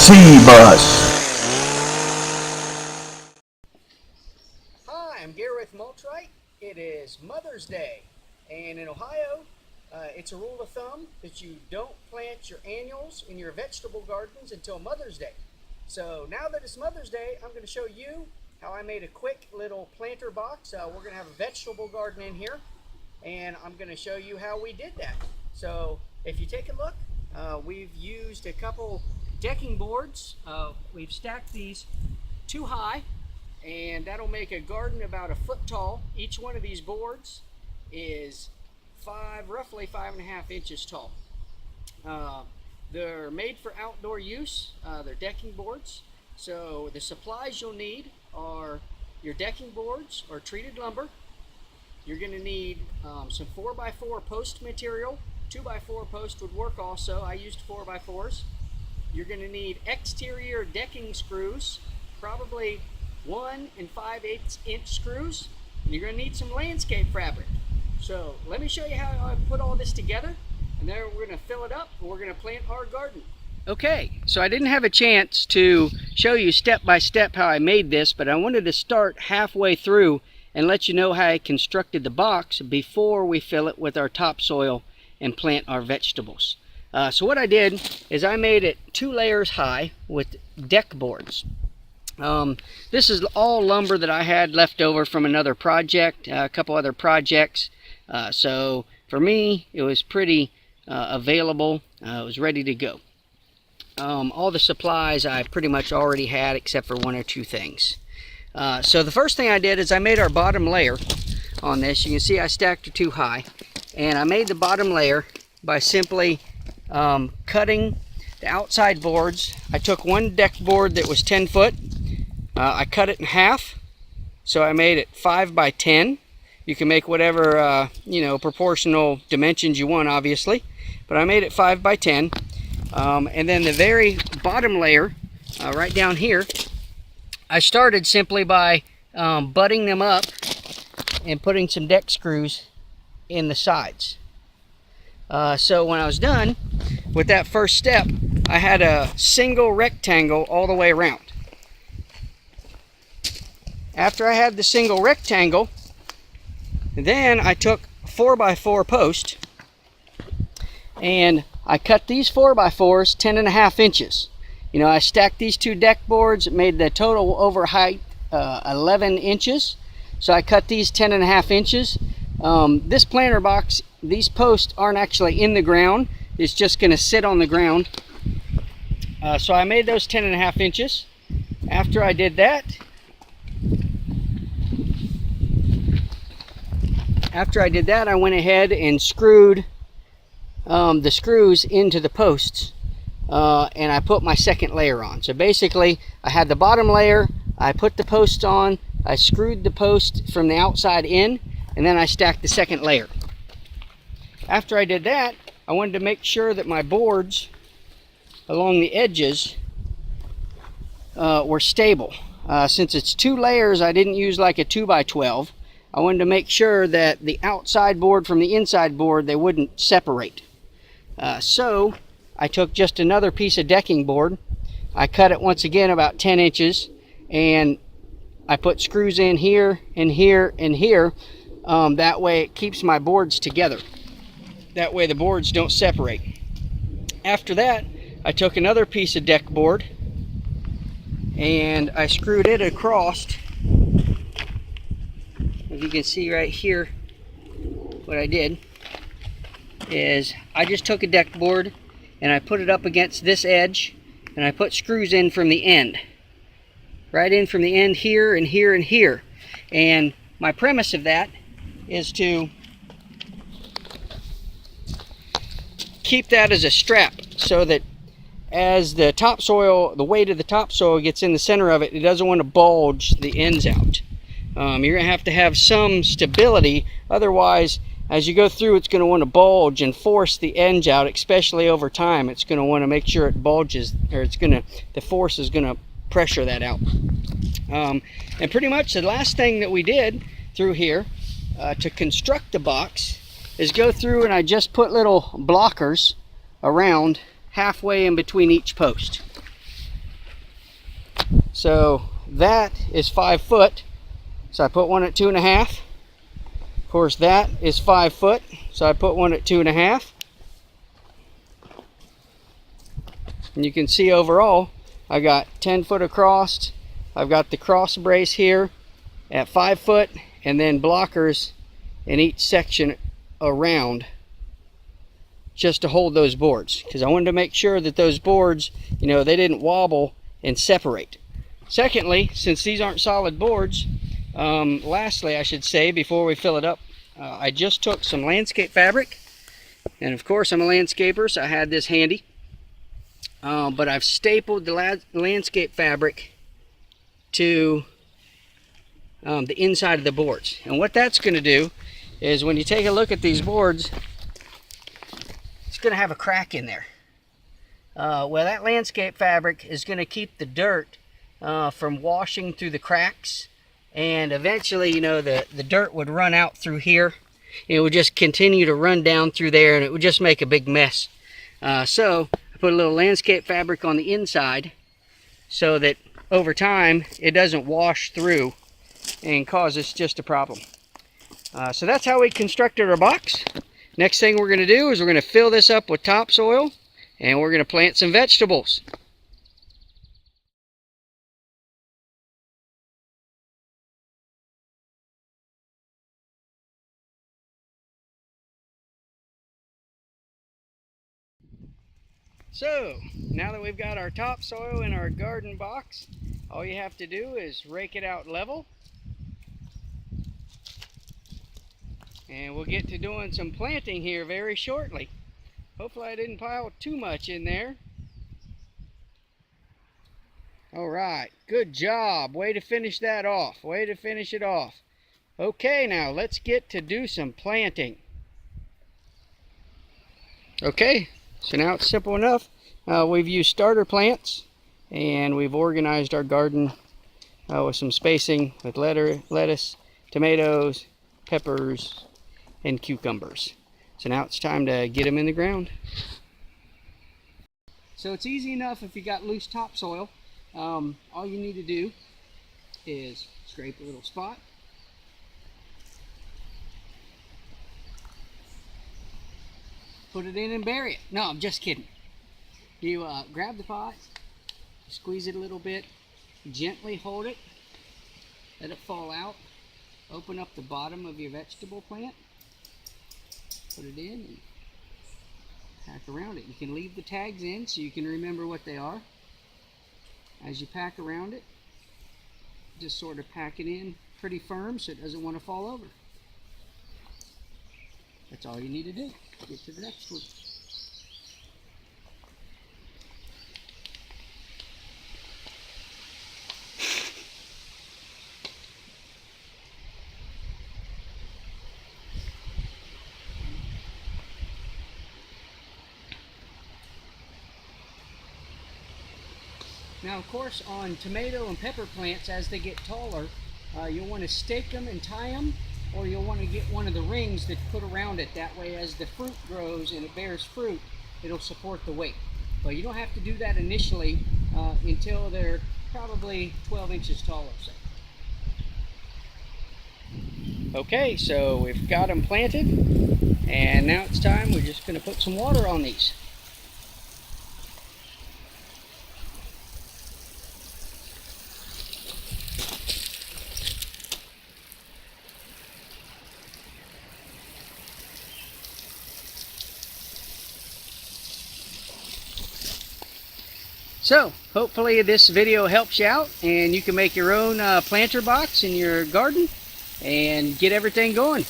C-Bus. Hi, I'm Gary with Mulch-Rite. It is Mother's Day, and in Ohio, it's a rule of thumb that you don't plant your annuals in your vegetable gardens until Mother's Day. So now that it's Mother's Day, I'm going to show you how I made a quick little planter box. We're going to have a vegetable garden in here, and I'm going to show you how we did that. So if you take a look, we've used a couple decking boards. We've stacked these too high, and that'll make a garden about a foot tall. Each one of these boards is roughly 5.5 inches tall. They're made for outdoor use. They're decking boards. So the supplies you'll need are your decking boards or treated lumber. You're going to need some 4x4 post material. 2x4 post would work also. I used 4x4s. You're going to need exterior decking screws, probably 1 5/8 inch screws. And you're going to need some landscape fabric. So let me show you how I put all this together, and then we're going to fill it up and we're going to plant our garden. Okay, so I didn't have a chance to show you step by step how I made this, but I wanted to start halfway through and let you know how I constructed the box before we fill it with our topsoil and plant our vegetables. So what I did is I made it 2 layers high with deck boards. This is all lumber that I had left over from another project, a couple other projects. So for me, it was pretty available. It was ready to go. All the supplies I pretty much already had except for 1 or 2 things. So the first thing I did is I made our bottom layer on this. You can see I stacked it too high. And I made the bottom layer by simply cutting the outside boards. I took one deck board that was 10 foot. I cut it in half. So I made it 5 by 10. You can make whatever, proportional dimensions you want, obviously. But I made it 5 by 10. And then the very bottom layer, right down here, I started simply by butting them up and putting some deck screws in the sides. So when I was done with that first step, I had a single rectangle all the way around. After I had the single rectangle, then I took 4x4 post and I cut these 4x4s 10.5 inches. I stacked these 2 deck boards. It made the total over height 11 inches. So I cut these 10.5 inches. This planter box, these posts aren't actually in the ground. It's just going to sit on the ground. So I made those 10.5 inches. After I did that, I went ahead and screwed the screws into the posts, and I put my second layer on. So basically, I had the bottom layer, I put the posts on, I screwed the post from the outside in, and then I stacked the second layer. After I did that, I wanted to make sure that my boards along the edges were stable. Since it's 2 layers, I didn't use like a 2x12. I wanted to make sure that the outside board from the inside board, they wouldn't separate. So I took just another piece of decking board. I cut it once again about 10 inches, and I put screws in here and here and here. That way it keeps my boards together. That way the boards don't separate. After that, I took another piece of deck board and I screwed it across. As you can see right here, what I did is I just took a deck board and I put it up against this edge, and I put screws in from the end. Right in from the end here and here and here. And my premise of that is to keep that as a strap so that as the topsoil, the weight of the topsoil gets in the center of it, it doesn't want to bulge the ends out. You're going to have some stability, otherwise as you go through it's going to want to bulge and force the ends out, especially over time. It's going to want to make sure it bulges, or the force is going to pressure that out. And pretty much the last thing that we did through here to construct the box is go through and I just put little blockers around halfway in between each post. So that is 5 foot. So I put one at 2.5. Of course, that is 5 foot. So I put one at 2.5. And you can see overall, I got 10 foot across. I've got the cross brace here at 5 foot, and then blockers in each section around, just to hold those boards, because I wanted to make sure that those boards, you know, they didn't wobble and separate. Secondly, since these aren't solid boards, lastly, I should say, before we fill it up, I just took some landscape fabric, and of course I'm a landscaper, so I had this handy, but I've stapled the landscape fabric to the inside of the boards. And what that's going to do is, when you take a look at these boards, it's going to have a crack in there. Well, that landscape fabric is going to keep the dirt from washing through the cracks, and eventually, you know, the dirt would run out through here. It would just continue to run down through there, and it would just make a big mess. So I put a little landscape fabric on the inside so that over time it doesn't wash through and cause us just a problem. So that's how we constructed our box. Next thing we're going to do is we're going to fill this up with topsoil, and we're going to plant some vegetables. So now that we've got our topsoil in our garden box, all you have to do is rake it out level, and we'll get to doing some planting here very shortly. Hopefully I didn't pile too much in there. All right, good job. Way to finish that off. Way to finish it off. Okay, now let's get to do some planting. Okay, so now it's simple enough. We've used starter plants, and we've organized our garden with some spacing with lettuce, tomatoes, peppers, and cucumbers. So now it's time to get them in the ground. So it's easy enough if you got loose topsoil. All you need to do is scrape a little spot, put it in and bury it. No, I'm just kidding. You grab the pot, squeeze it a little bit, gently hold it, let it fall out, open up the bottom of your vegetable plant, put it in, and pack around it. You can leave the tags in so you can remember what they are. As you pack around it, just sort of pack it in pretty firm so it doesn't want to fall over. That's all you need to do. Get to the next one. Now, of course, on tomato and pepper plants, as they get taller, you'll want to stake them and tie them, or you'll want to get one of the rings that put around it. That way, as the fruit grows and it bears fruit, it'll support the weight. But you don't have to do that initially until they're probably 12 inches tall or so. Okay, so we've got them planted, and now it's time. We're just going to put some water on these. So, hopefully this video helps you out, and you can make your own planter box in your garden and get everything going.